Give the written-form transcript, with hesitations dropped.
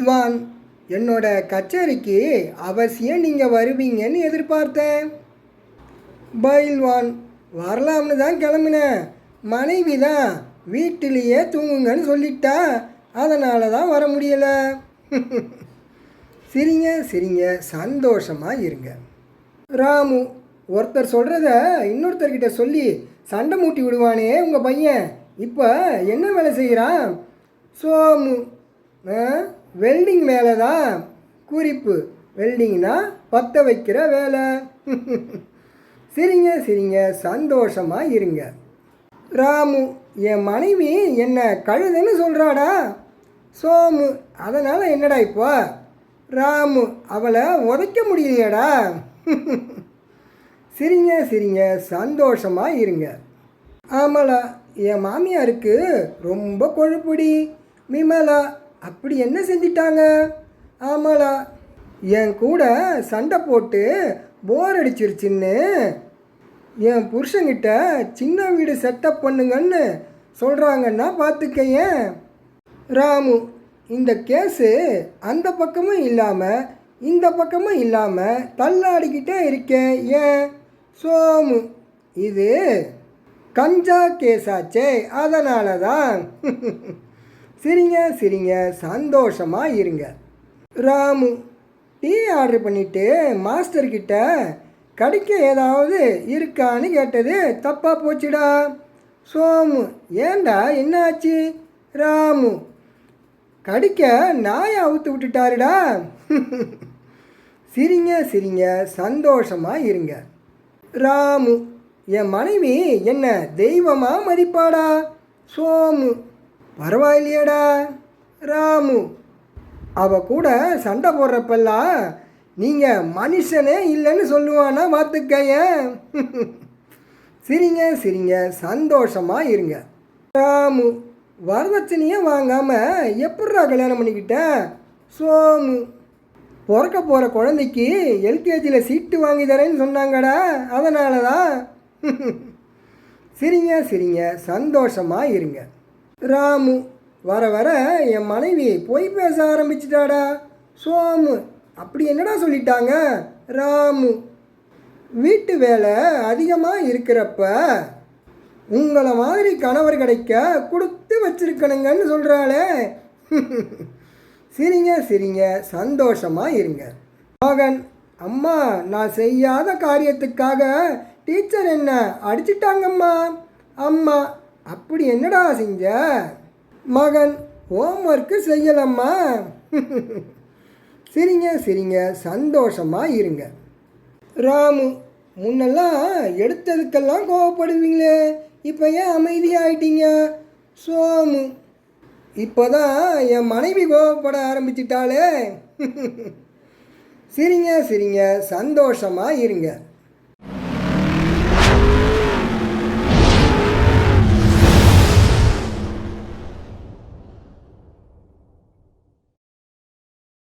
பயில்வான், என்னோட கச்சேரிக்கு அவசியம் நீங்கள் வருவீங்கன்னு எதிர்பார்த்தேன். பயில்வான், வரலாம்னு தான் கிளம்பினேன். மனைவி தான் வீட்டிலேயே தூங்குங்கன்னு சொல்லிட்டா, அதனால தான் வர முடியலை. சிரிங்க சிரிங்க, சந்தோஷமாக இருங்க. ராமு, ஒருத்தர் சொல்கிறத இன்னொருத்தர்கிட்ட சொல்லி சண்டை மூட்டி விடுவானே உங்கள் பையன், இப்போ என்ன வேலை செய்கிறான்? சோமு, வெல்டிங் வேலை தான். குறிப்பு, வெல்டிங்னா பற்ற வைக்கிற வேலை. சிரிங்க சிரிங்க, சந்தோஷமாக இருங்க. ராமு, என் மனைவி என்ன கழுதுன்னு சொல்கிறாடா. சோமு, அதனால் என்னடா இப்போ? ராமு, அவளை உதைக்க முடியலையாடா. சிரிங்க சிரிங்க, சந்தோஷமாக இருங்க. ஆமாலா, என் மாமியாருக்கு ரொம்ப கொழுப்புடி. விமலா, அப்படி என்ன செஞ்சிட்டாங்க? ஆமாலா, என் கூட சண்டை போட்டு போர் அடிச்சிருச்சுன்னு என் புருஷங்கிட்ட சின்ன வீடு செட்டப் பண்ணுங்கன்னு சொல்கிறாங்கன்னா பார்த்துக்கையன். ராமு, இந்த கேஸு அந்த பக்கமும் இல்லாமல் இந்த பக்கமும் இல்லாமல் தள்ளாடிக்கிட்டே இருக்கேன் ஏன்? சோமு, இது கஞ்சா கேஸாச்சே, அதனால தான். சிரிங்க சிரிங்க, சந்தோஷமாக இருங்க. ராமு, டீ ஆர்டர் பண்ணிவிட்டு மாஸ்டர்கிட்ட கடிக்க ஏதாவது இருக்கான்னு கேட்டது தப்பாக போச்சுடா. சோமு, ஏண்டா என்னாச்சு? ராமு, கடிக்க நாயை அவுத்து விட்டுட்டாருடா. சிரிங்க சிரிங்க, சந்தோஷமாக இருங்க. ராமு, என் மனைவி என்ன தெய்வமாக மதிப்பாடா. சோமு, பரவாயில்லையடா. ராமு, அவ கூட சண்டை போடுறப்பெல்லாம் நீங்கள் மனுஷனே இல்லைன்னு சொல்லுவானா பார்த்துக்கைய. சிரிங்க சிரிங்க, சந்தோஷமாக இருங்க. ராமு, வரதட்சணையே வாங்காமல் எப்பட்றா கல்யாணம் பண்ணிக்கிட்டேன்? சோமு, பிறக்க போகிற குழந்தைக்கு எல்கேஜியில் சீட்டு வாங்கி தரேன்னு சொன்னாங்கடா, அதனால தான். சிரிங்க சிரிங்க, சந்தோஷமாக இருங்க. ராமு, வர வர என் மனைவி பொய் பேச ஆரம்பிச்சிட்டாடா. சோமு, அப்படி என்னடா சொல்லிட்டாங்க? ராமு, வீட்டு வேலை அதிகமாக இருக்கிறப்ப உங்களை மாதிரி கணவர் கிடைக்க கொடுத்து வச்சிருக்கணுங்கன்னு சொல்கிறாளே. சிரிங்க சிரிங்க, சந்தோஷமாக இருங்க. மகன், அம்மா, நான் செய்யாத காரியத்துக்காக டீச்சர் என்ன அடிச்சிட்டாங்கம்மா. அம்மா, அப்படி என்னடா செஞ்ச? மகன், ஹோம்ஒர்க்கு செய்யலம்மா. சிரிங்க சிரிங்க, சந்தோஷமாக இருங்க. ராமு, முன்னெல்லாம் எடுத்ததுக்கெல்லாம் கோவப்படுவீங்களே, இப்போ ஏன் அமைதியாகிட்டீங்க? சோமு, இப்போ தான் என் மனைவி கோவப்பட ஆரம்பிச்சிட்டாளே. சிரிங்க சிரிங்க, சந்தோஷமாக இருங்க.